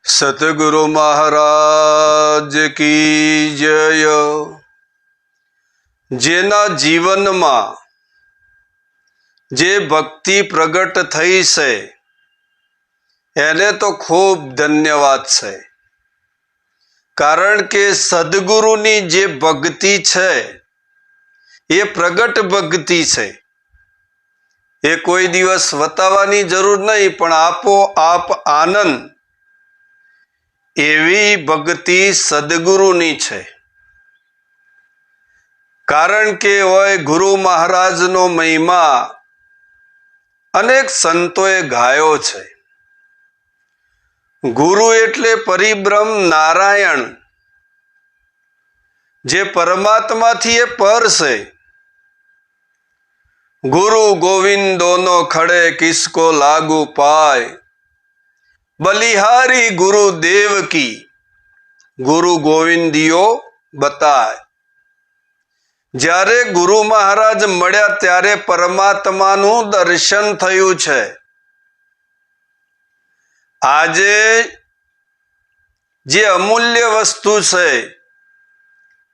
સતગુરુ મહારાજ કી જય। જેના જીવનમાં જે ભક્તિ પ્રગટ થઈ છે એને તો ખૂબ ધન્યવાદ છે, કારણ કે સદગુરુની જે ભક્તિ છે એ પ્રગટ ભક્તિ છે। એ કોઈ દિવસ બતાવવાની જરૂર નહીં, પણ આપોઆપ આનંદ એવી ભક્તિ સદગુરુની છે। કારણ કે હોય ગુરુ મહારાજનો મહિમા અનેક સંતોએ ગાયો છે। ગુરુ એટલે પરિબ્રહ્મ નારાયણ, જે પરમાત્માથી એ પર છે। ગુરુ ગોવિંદ દોનો ખડે કિસકો લાગુ પાય, બલિહારી ગુરુ દેવ કી ગુરુ ગોવિંદિયો બતાય। જ્યારે ગુરુ મહારાજ મળ્યા ત્યારે પરમાત્માનું દર્શન થયું છે। આજે જે અમૂલ્ય વસ્તુ છે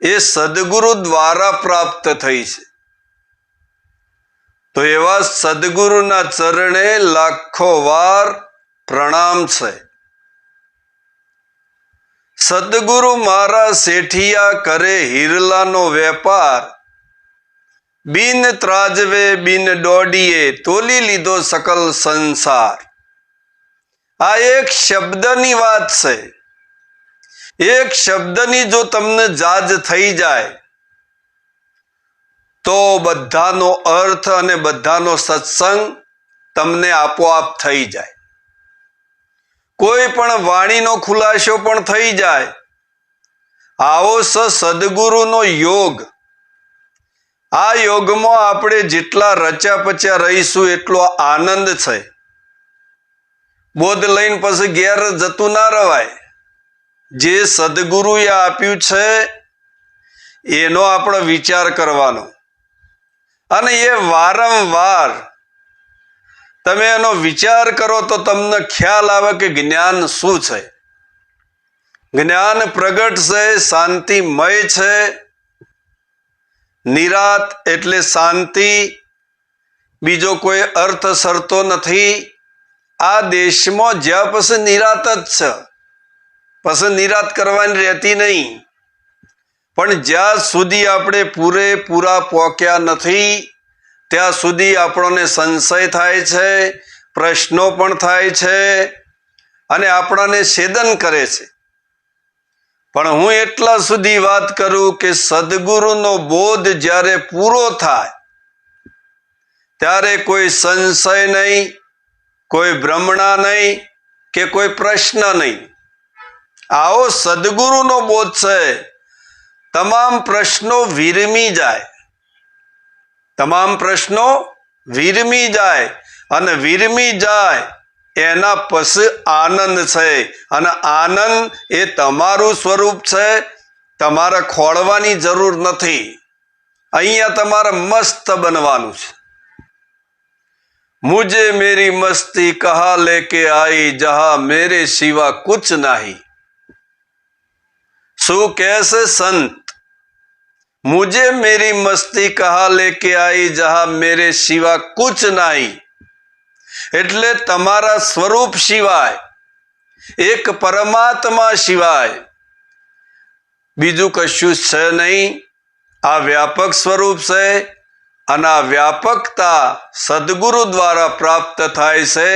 એ સદગુરુ દ્વારા પ્રાપ્ત થઈ છે। તો એવા સદગુરુના ચરણે લાખો વાર પ્રણામ છે। સદગુરુ મારા શેઠિયા કરે હિરલાનો વેપાર, બિન ત્રાજવે બિન દોડીએ તોલી લીધો સકલ સંસાર। આ એક શબ્દની વાત છે। એક શબ્દની જો તમને જાજ થઈ જાય તો બધાનો અર્થ અને બધાનો સત્સંગ તમને આપોઆપ થઈ જાય। કોઈ પણ વાણીનો ખુલાસો પણ થઈ જાય। આવો સદગુરુનો યોગ। આ યોગમાં આપણે જેટલા રચ્યા પચ્યા રહીશું એટલો આનંદ છે। બોધ લઈને પછી ઘેર જતું ના રવાય। જે સદગુરુએ આપ્યું છે એનો આપણે વિચાર કરવાનો, અને એ વારંવાર તમે એનો વિચાર કરો તો તમને ખ્યાલ આવે કે જ્ઞાન શું છે। જ્ઞાન પ્રગટ છે, શાંતિમય છે। નિરાત એટલે શાંતિ, બીજો કોઈ અર્થ સરતો નથી। આ દેશમાં જ્યાં પછી નિરાત જ છે, પછી નિરાત કરવાની રહેતી નહીં। પણ જ્યાં સુધી આપણે પૂરેપૂરા પોક્યા નથી ત્યાં સુધી આપણને સંશય થાય છે, પ્રશ્નો પણ થાય છે અને આપણને છેદન કરે છે। પણ હું એટલા સુધી વાત કરું કે સદગુરુનો બોધ જ્યારે પૂરો થાય ત્યારે કોઈ સંશય નહીં, કોઈ ભ્રમણા નહીં કે કોઈ પ્રશ્ન નહીં। આવો સદગુરુનો બોધ છે, તમામ પ્રશ્નો વિરમી જાય। તમામ પ્રશ્નો વિરમી જાય, અને વિરમી જાય એના પછી આનંદ છે। અને આનંદ એ તમારું સ્વરૂપ છે, તમારે ખોળવાની જરૂર નથી। અહીંયા તમારે મસ્ત બનવાનું છે। મુझे मेरी मस्ती कहा लेके आई, जहां मेरे सिवा कुछ नहीं। શું કહેશે સંત? मुझे मेरी मस्ती कहा लेके आई, जहां मेरे सिवा कुछ नहीं। એટલે તમારા સ્વરૂપ સિવાય, એક પરમાત્મા સિવાય બીજું કશું છે નહીં। આ વ્યાપક સ્વરૂપ છે, અને આ વ્યાપકતા સદગુરુ દ્વારા પ્રાપ્ત થાય છે।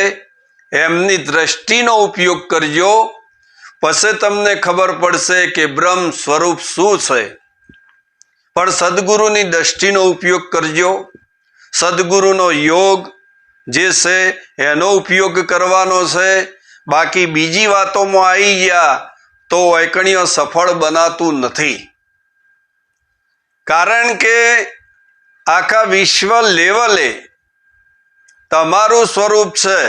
એમની દ્રષ્ટિનો ઉપયોગ કરજો, પછી તમને ખબર પડશે કે બ્રહ્મ સ્વરૂપ શું છે। પણ સદગુરુની દ્રષ્ટિનો ઉપયોગ કરજો। સદગુરુનો યોગ જે છે એનો ઉપયોગ કરવાનો છે। બાકી બીજી વાતોમાં આવી ગયા તો વૈકણીઓ સફળ બનાતું નથી। કારણ કે આખા વિશ્વ લેવલે તમારું સ્વરૂપ છે,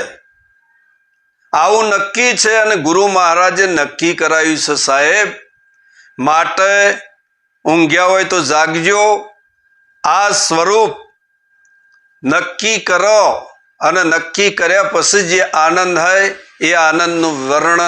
આવું નક્કી છે, અને ગુરુ મહારાજે નક્કી કરાયું છે સાહેબ। માટે ઊંઘ્યા હોય તો જાગજો, આ સ્વરૂપ નક્કી કરો, અને નક્કી કર્યા પછી જે આનંદ હોય એ આનંદનું વર્ણન